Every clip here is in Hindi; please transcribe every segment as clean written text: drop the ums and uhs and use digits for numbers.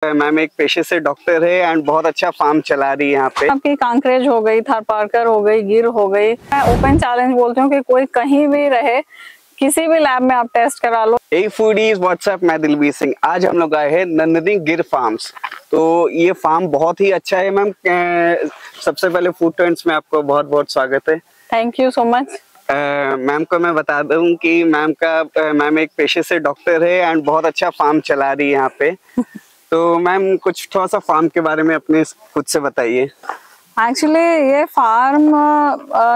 मैम एक पेशे से डॉक्टर है एंड बहुत अच्छा फार्म चला रही है यहाँ पे। आपकी कांकरेज हो गई, थारपारकर हो गई, गिर हो गई। मैं ओपन चैलेंज बोलती हूँ कि कोई कहीं भी रहे, किसी भी लैब में आप टेस्ट करा लो। ए फूडीज व्हाट्सएप, मैं दिलबीर सिंह। आज हम लोग आए हैं नंदिनी गिर फार्म्स। तो ये फार्म बहुत ही अच्छा है मैम। सबसे पहले फूड ट्रेंड्स में आपको बहुत बहुत स्वागत है। Thank you so much. Ma'am को मैं बता दूं कि मैम एक पेशे से डॉक्टर है एंड बहुत अच्छा फार्म चला रही है यहाँ पे। तो मैम कुछ थोड़ा सा फार्म के बारे में अपने खुद से बताइए। एक्चुअली ये फार्म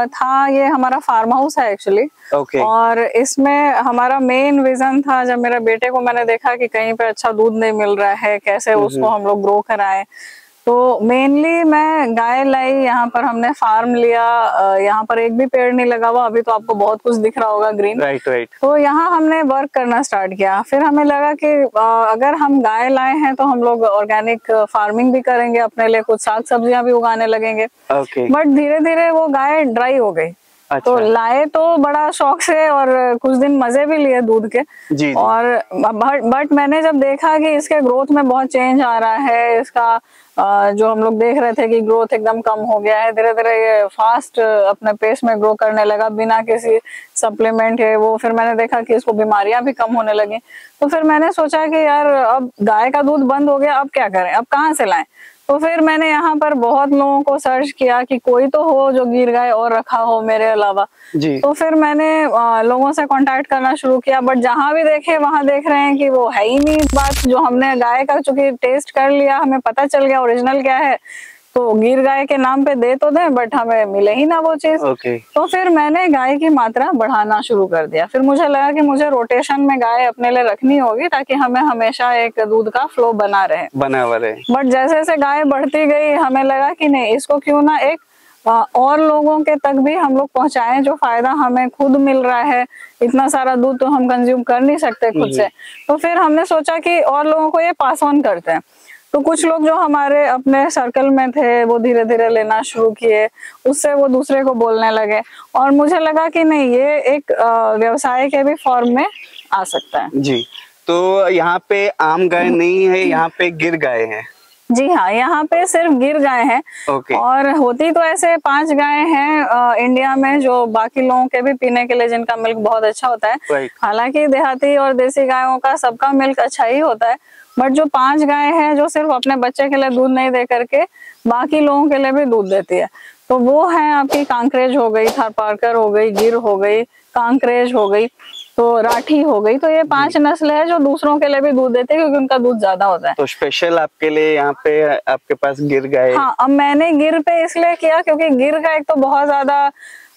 था, ये हमारा फार्म हाउस है एक्चुअली। ओके। और इसमें हमारा मेन विजन था, जब मेरे बेटे को मैंने देखा कि कहीं पे अच्छा दूध नहीं मिल रहा है, कैसे उसको हम लोग ग्रो कराएं। तो मेनली मैं गाय लाई, यहाँ पर हमने फार्म लिया। यहाँ पर एक भी पेड़ नहीं लगा हुआ, अभी तो आपको बहुत कुछ दिख रहा होगा ग्रीन। राइट। तो यहाँ हमने वर्क करना स्टार्ट किया। फिर हमें लगा कि अगर हम गाय लाए हैं तो हम लोग ऑर्गेनिक फार्मिंग भी करेंगे, अपने लिए कुछ साग सब्जियां भी उगाने लगेंगे। बट धीरे धीरे वो गाय ड्राई हो गई। अच्छा। तो लाए तो बड़ा शौक से और कुछ दिन मजे भी लिए दूध के। जी। और बट मैंने जब देखा कि इसके ग्रोथ में बहुत चेंज आ रहा है, इसका जो हम लोग देख रहे थे कि ग्रोथ एकदम कम हो गया है, धीरे धीरे ये फास्ट अपने पेस में ग्रो करने लगा बिना किसी सप्लीमेंट है वो। फिर मैंने देखा कि इसको बीमारियां भी कम होने लगी। तो फिर मैंने सोचा कि यार अब गाय का दूध बंद हो गया, अब क्या करें, अब कहाँ से लाएं। तो फिर मैंने यहाँ पर बहुत लोगों को सर्च किया कि कोई तो हो जो गिर गाय और रखा हो मेरे अलावा। जी। तो फिर मैंने लोगों से कांटेक्ट करना शुरू किया, बट जहाँ भी देखे वहां देख रहे हैं कि वो है ही नहीं बात। जो हमने गाय का चूंकि टेस्ट कर लिया, हमें पता चल गया ओरिजिनल क्या है, तो गिर गाय के नाम पे दे तो दे, बट हमें मिले ही ना वो चीज। तो फिर मैंने गाय की मात्रा बढ़ाना शुरू कर दिया। फिर मुझे लगा कि मुझे रोटेशन में गाय अपने लिए रखनी होगी, ताकि हमें हमेशा एक दूध का फ्लो बना रहे। बट जैसे जैसे गाय बढ़ती गई, हमें लगा कि नहीं, इसको क्यों ना एक और लोगों के तक भी हम लोग पहुंचाएं, जो फायदा हमें खुद मिल रहा है। इतना सारा दूध तो हम कंज्यूम कर नहीं सकते खुद से। तो फिर हमने सोचा कि और लोगों को ये पास ऑन करते हैं। तो कुछ लोग जो हमारे अपने सर्कल में थे वो धीरे धीरे लेना शुरू किए, उससे वो दूसरे को बोलने लगे। और मुझे लगा कि नहीं, ये एक व्यवसाय के भी फॉर्म में आ सकता है। जी। तो यहाँ पे आम गाय नहीं है, यहाँ पे गिर गाय है। जी हाँ, यहाँ पे सिर्फ गिर गाय हैं। और होती तो ऐसे 5 गाय हैं इंडिया में, जो बाकी लोगों के भी पीने के लिए, जिनका मिल्क बहुत अच्छा होता है। हालांकि देहाती और देसी गायों का सबका मिल्क अच्छा ही होता है, बट जो 5 गाय हैं जो सिर्फ अपने बच्चे के लिए दूध नहीं दे करके बाकी लोगों के लिए भी दूध देती है, तो वो है आपकी कांकरेज हो गई, थारपारकर हो गई, गिर हो गई, कांकरेज हो गई, तो राठी हो गई। तो ये 5 नस्ल है जो दूसरों के लिए भी दूध देते हैं, क्योंकि उनका दूध ज्यादा होता है। तो स्पेशल आपके लिए यहाँ पे आपके पास गिर गाय। हाँ, अब मैंने गिर पे इसलिए किया क्योंकि गिर का एक तो बहुत ज्यादा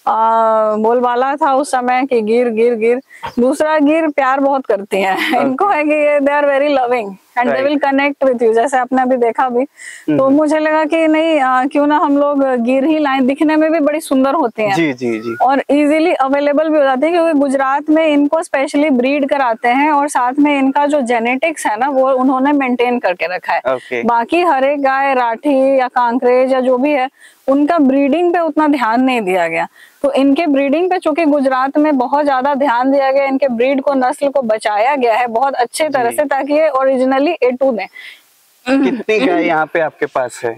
बोलबाला था उस समय कि गिर गिर गिर। दूसरा, गिर प्यार बहुत करती हैं। इनको है कि ये they are very loving and they will connect with you, जैसे आपने अभी देखा भी। तो मुझे लगा कि नहीं, क्यों ना हम लोग गिर ही लाएं। दिखने में भी बड़ी सुंदर होती हैं। जी। और इजीली अवेलेबल भी हो जाती है, क्योंकि गुजरात में इनको स्पेशली ब्रीड कराते हैं, और साथ में इनका जो जेनेटिक्स है ना, वो उन्होंने मेंटेन करके रखा है। बाकी हर एक गाय, राठी या कांकरेज या जो भी है, उनका ब्रीडिंग पे उतना ध्यान नहीं दिया गया। तो इनके ब्रीडिंग पे चूंकि गुजरात में बहुत ज्यादा ध्यान दिया गया, इनके ब्रीड को, नस्ल को बचाया गया है बहुत अच्छे तरह से, ताकि ये ओरिजिनली A2 दें। कितनी गाय यहाँ पे आपके पास है?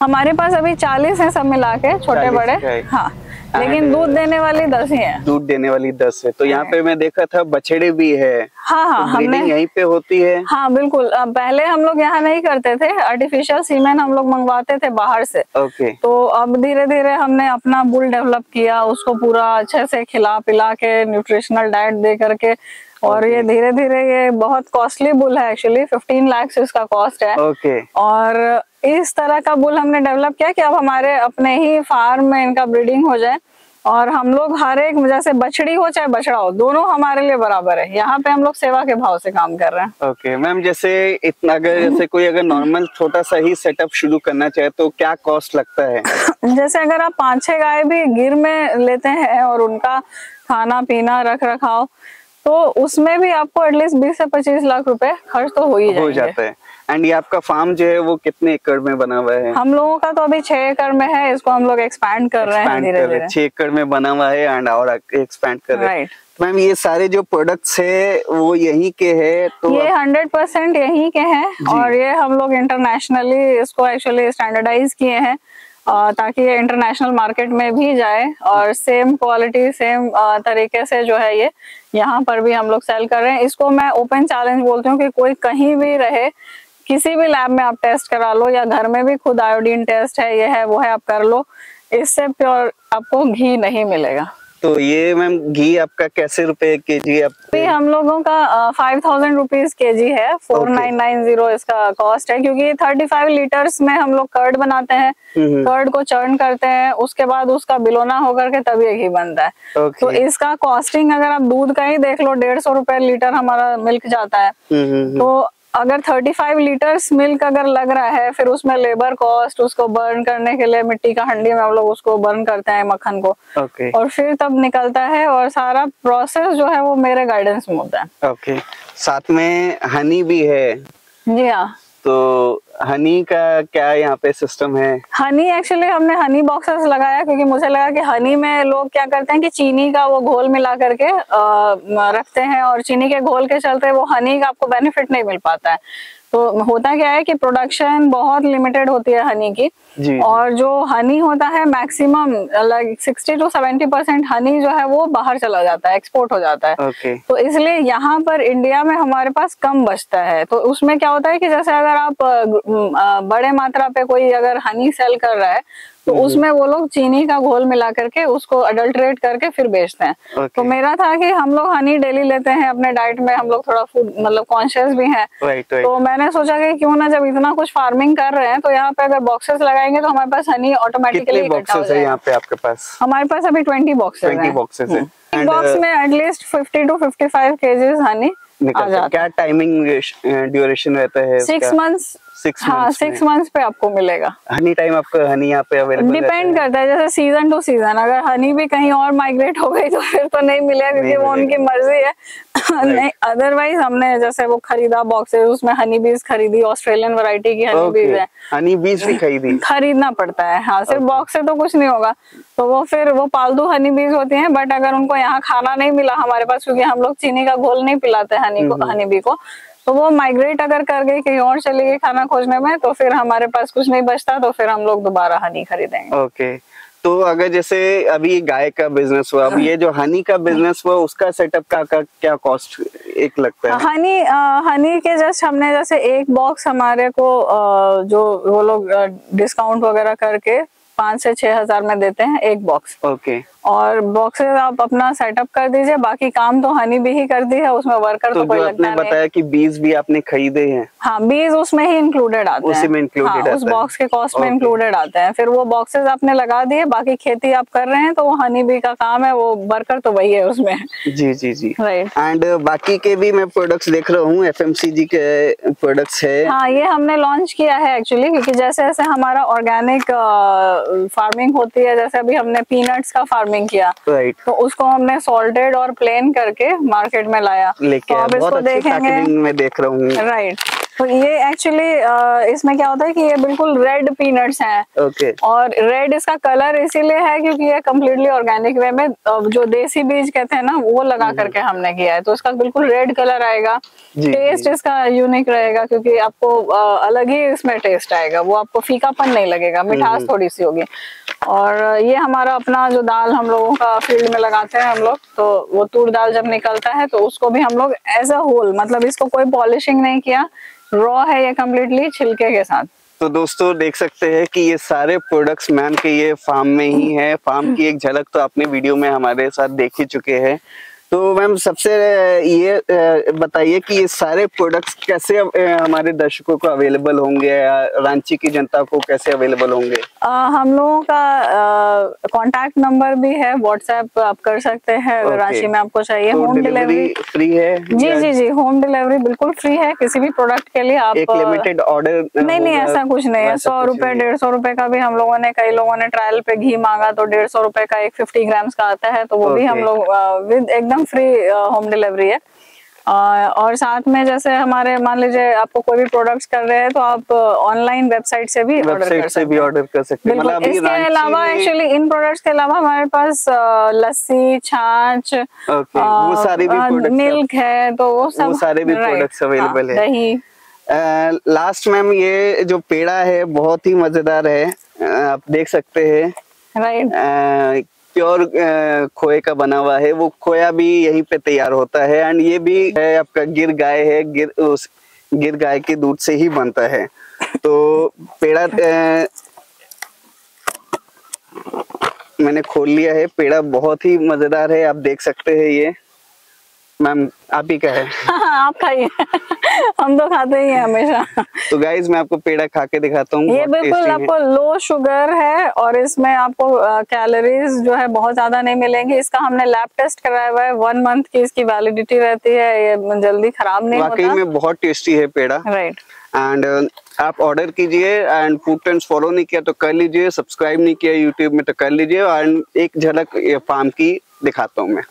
हमारे पास अभी 40 है, सब मिला के, छोटे बड़े। हाँ, लेकिन दूध देने वाली 10 ही है। दूध देने वाली 10 है। तो यहाँ पे मैं देखा था बछड़े भी है। हाँ, तो हमने यहीं पे होती है। हाँ बिल्कुल। पहले हम लोग यहाँ नहीं करते थे, आर्टिफिशियल सीमेन हम लोग मंगवाते थे बाहर से। तो अब धीरे धीरे हमने अपना बुल डेवलप किया, उसको पूरा अच्छे से खिला पिला के, न्यूट्रिशनल डाइट दे करके। और ये धीरे धीरे, ये बहुत कॉस्टली बुल है एक्चुअली, 15 लाख इसका कॉस्ट है। और इस तरह का बुल हमने डेवलप किया कि अब हमारे अपने ही फार्म में इनका ब्रीडिंग हो जाए, और हम लोग हर एक, जैसे बछड़ी हो चाहे बछड़ा हो, दोनों हमारे लिए बराबर है। यहाँ पे हम लोग सेवा के भाव से काम कर रहे हैं। ओके मैम, जैसे इतना जैसे कोई अगर नॉर्मल छोटा सा ही सेटअप शुरू करना चाहे तो क्या कॉस्ट लगता है? जैसे अगर आप 5-6 गाय भी गिर में लेते हैं और उनका खाना पीना रख रखाव, तो उसमें भी आपको एटलीस्ट 20 से 25 लाख रुपए खर्च तो हो जाता है। एंड ये आपका फार्म जो है वो कितने एकड़ में बना हुआ है? हम लोगों का तो अभी 6 एकड़ में है, इसको हम लोग एक्सपैंड कर रहे हैं धीरे धीरे। 6 एकड़ में बना हुआ है एंड और एक्सपैंड कर रहे हैं। मैम ये सारे जो प्रोडक्ट्स है वो यहीं के हैं? तो ये 100% यहीं के हैं और ये हम लोग इंटरनेशनली इसको एक्चुअली स्टैंडर्डाइज किए हैं ताकि ये इंटरनेशनल मार्केट में भी जाए और सेम क्वालिटी सेम तरीके से जो है ये यहाँ पर भी हम लोग सेल कर रहे हैं। इसको मैं ओपन चैलेंज बोलती हूँ कि कोई कहीं भी रहे, किसी भी लैब में आप टेस्ट करा लो या घर में भी खुद आयोडीन टेस्ट है, ये है वो है, आप कर लो, इससे प्योर आपको घी नहीं मिलेगा। तो ये मैम घी आपका कैसे रुपए केजी? हम लोगों का 5000 रुपीज केजी है, 4990 इसका कॉस्ट है, क्योंकि 35 लीटर्स में हम लोग कर्ड बनाते हैं, कर्ड को चर्न करते हैं, उसके बाद उसका बिलोना होकर के तब ये घी बनता है। तो इसका कॉस्टिंग अगर आप दूध का ही देख लो, 150 रुपए लीटर हमारा मिल्क जाता है। तो अगर 35 लीटर्स मिल्क अगर लग रहा है, फिर उसमें लेबर कॉस्ट, उसको बर्न करने के लिए मिट्टी का हंडी में हम लोग उसको बर्न करते हैं मक्खन को, और फिर तब निकलता है, और सारा प्रोसेस जो है वो मेरे गाइडेंस में होता है। साथ में हनी भी है? जी हाँ। तो हनी का क्या यहाँ पे सिस्टम है? हनी एक्चुअली हमने हनी बॉक्सेस लगाया क्योंकि मुझे लगा कि हनी में लोग क्या करते हैं कि चीनी का वो घोल मिला करके रखते हैं, और चीनी के घोल के चलते वो हनी का आपको बेनिफिट नहीं मिल पाता है। तो होता क्या है कि प्रोडक्शन बहुत लिमिटेड होती है हनी की, और जो हनी होता है मैक्सिमम लाइक 60 to 70% हनी जो है वो बाहर चला जाता है, एक्सपोर्ट हो जाता है। तो इसलिए यहाँ पर इंडिया में हमारे पास कम बचता है। तो उसमें क्या होता है कि जैसे अगर आप बड़े मात्रा पे कोई अगर हनी सेल कर रहा है तो उसमें वो लोग चीनी का घोल मिला करके उसको अडल्ट्रेट करके फिर बेचते हैं। तो मेरा था कि हम लोग हनी डेली लेते हैं अपने डाइट में, हम लोग थोड़ा फूड मतलब कॉन्शियस भी हैं। तो मैंने सोचा कि क्यों ना, जब इतना कुछ फार्मिंग कर रहे हैं तो यहाँ पे अगर बॉक्सेस लगाएंगे तो हमारे पास हनी ऑटोमेटिकली इकट्ठा हो जाएगा। यहाँ पे आपके पास? हमारे पास अभी 20 बॉक्सेस हैं। एक बॉक्स में एटलीस्ट 50 to 55 केजीज हनी आ जाता है। क्या टाइमिंग ड्यूरेशन रहता है? 6 मंथ्स। हाँ, 6 मंथ्स पे आपको मिलेगा। हनी टाइम आपको हनी यहाँ पे अवेलेबल डिपेंड करता है, जैसे सीजन टू सीजन। अगर हनी भी कहीं और माइग्रेट हो गई तो फिर तो नहीं मिलेगा, क्योंकि वो उनकी मर्जी है। नहीं, अदरवाइज हमने जैसे वो खरीदा बॉक्सेस, उसमें हनी बीज खरीदी, ऑस्ट्रेलियन वैरायटी की हनी बीज है, हनी बीज भी खरीदना पड़ता है। हाँ, सिर्फ बॉक्स से तो कुछ नहीं होगा। तो वो फिर वो पालतू हनी बीज होती हैं, बट अगर उनको यहाँ खाना नहीं मिला हमारे पास, क्योंकि हम लोग चीनी का घोल नहीं पिलाते हनी बी को, तो वो माइग्रेट अगर कर गई कहीं और चली गई खाना खोजने में, तो फिर हमारे पास कुछ नहीं बचता, तो फिर हम लोग दोबारा हनी खरीदेंगे। तो अगर जैसे अभी गाय का बिजनेस हुआ, अब ये जो हनी का बिजनेस हुआ, उसका सेटअप का क्या कॉस्ट एक लगता है? हनी के जस्ट हमने जैसे एक बॉक्स हमारे को जो वो लोग डिस्काउंट वगैरह करके 5 से 6 हजार में देते हैं एक बॉक्स। और बॉक्सेस आप अपना सेटअप कर दीजिए, बाकी काम तो हनी भी ही करती है, उसमें वर्कर तो कोई लगता नहीं। बताया कि बीज भी आपने खरीदे हैं? हाँ, बीज उसमें ही इंक्लूडेड आते हैं, उसी में इंक्लूडेड उस बॉक्स के कॉस्ट में इंक्लूडेड आते हैं। फिर वो बॉक्सेस आपने लगा दिए, बाकी खेती आप कर रहे हैं, तो वो हनी बी का काम है, वो वर्कर तो वही है उसमें। जी राइट। एंड बाकी के भी मैं प्रोडक्ट्स देख रहा हूँ, FMCG के प्रोडक्ट्स है। हाँ, ये हमने लॉन्च किया है एक्चुअली, क्योंकि जैसे जैसे हमारा ऑर्गेनिक फार्मिंग होती है, जैसे अभी हमने पीनट्स का फार्मिंग किया, तो उसको हमने सॉल्टेड और प्लेन करके मार्केट में लाया। तो आप इसको देखेंगे, मैं देख रहा हूँ। राइट। तो ये एक्चुअली इसमें क्या होता है कि ये बिल्कुल रेड पीनट्स हैं। और रेड इसका कलर इसीलिए है क्योंकि ये कम्प्लीटली ऑर्गेनिक वे में जो देसी बीज कहते हैं ना, वो लगा करके हमने किया है। तो इसका बिल्कुल रेड कलर आएगा। टेस्ट इसका यूनिक रहेगा, क्योंकि आपको अलग ही इसमें टेस्ट आएगा, वो आपको फीकापन नहीं लगेगा, मिठास थोड़ी सी होगी। और ये हमारा अपना जो दाल हम लोगों का फील्ड में लगाते हैं हम लोग, तो वो तूर दाल जब निकलता है तो उसको भी हम लोग एज अ होल, मतलब इसको कोई पॉलिशिंग नहीं किया, रॉ है ये कम्प्लीटली छिलके के साथ। तो दोस्तों देख सकते हैं कि ये सारे प्रोडक्ट्स मैम के ये फार्म में ही है। फार्म की एक झलक तो आपने वीडियो में हमारे साथ देख ही चुके हैं। तो मैम सबसे ये बताइए कि ये सारे प्रोडक्ट्स कैसे हमारे दर्शकों को अवेलेबल होंगे, या रांची की जनता को कैसे अवेलेबल होंगे? हम लोगों का कांटेक्ट नंबर भी है, व्हाट्सएप आप कर सकते हैं अगर रांची में आपको चाहिए। तो होम डिलीवरी फ्री है? जी, होम डिलीवरी बिल्कुल फ्री है। किसी भी प्रोडक्ट के लिए आप एक लिमिटेड ऑर्डर? नहीं, ऐसा कुछ नहीं है। 100 रुपए 150 रुपए का भी हम लोगों ने, कई लोगों ने ट्रायल पे घी मांगा तो 150 रुपए का एक 50 ग्राम्स का आता है, तो वो भी हम लोग विद एकदम फ्री होम डिलीवरी है। और साथ में जैसे हमारे मान लीजिए आपको कोई भी प्रोडक्ट्स कर रहे हैं तो आप ऑनलाइन वेबसाइट से भी ऑर्डर कर सकते हैं। मतलब इसके अलावा एक्चुअली इन प्रोडक्ट्स के अलावा हमारे पास लस्सी, छाछ, वो सारी भी मिल्क है, तो वो सारे भी प्रोडक्ट्स अवेलेबल है। दही। लास्ट मैम ये जो पेड़ा है बहुत ही मजेदार है, आप देख सकते हैं। राइट। प्योर खोए का बना हुआ है, वो खोया भी यहीं पे तैयार होता है। एंड ये भी है आपका गिर गाय है, गिर गाय के दूध से ही बनता है। तो पेड़ा मैंने खोल लिया है, पेड़ा बहुत ही मजेदार है, आप देख सकते हैं। ये मैम आप ही का है। आप खाइए, हम तो खाते ही हैं हमेशा। तो गाइज मैं आपको पेड़ा खा के दिखाता हूँ। ये बिल्कुल आपको लो शुगर है और इसमें आपको कैलोरीज जो है बहुत ज्यादा नहीं मिलेंगी। इसका हमने लैब टेस्ट कराया हुआ है, 1 मंथ की इसकी वैलिडिटी रहती है, ये जल्दी खराब नहीं होता। वाकई में बहुत टेस्टी है पेड़ा। राइट। एंड आप ऑर्डर कीजिए एंड फूड ट्रेंड्स फॉलो नहीं किया तो कर लीजिए, सब्सक्राइब नहीं किया यूट्यूब में तो कर लीजिए। एंड एक झलक ये फार्म की दिखाता हूँ मैं।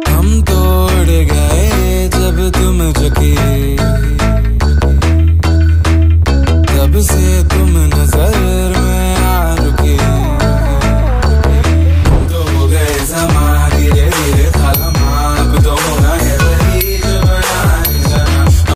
हम तोड़ गए जब तुम झुकी, तब से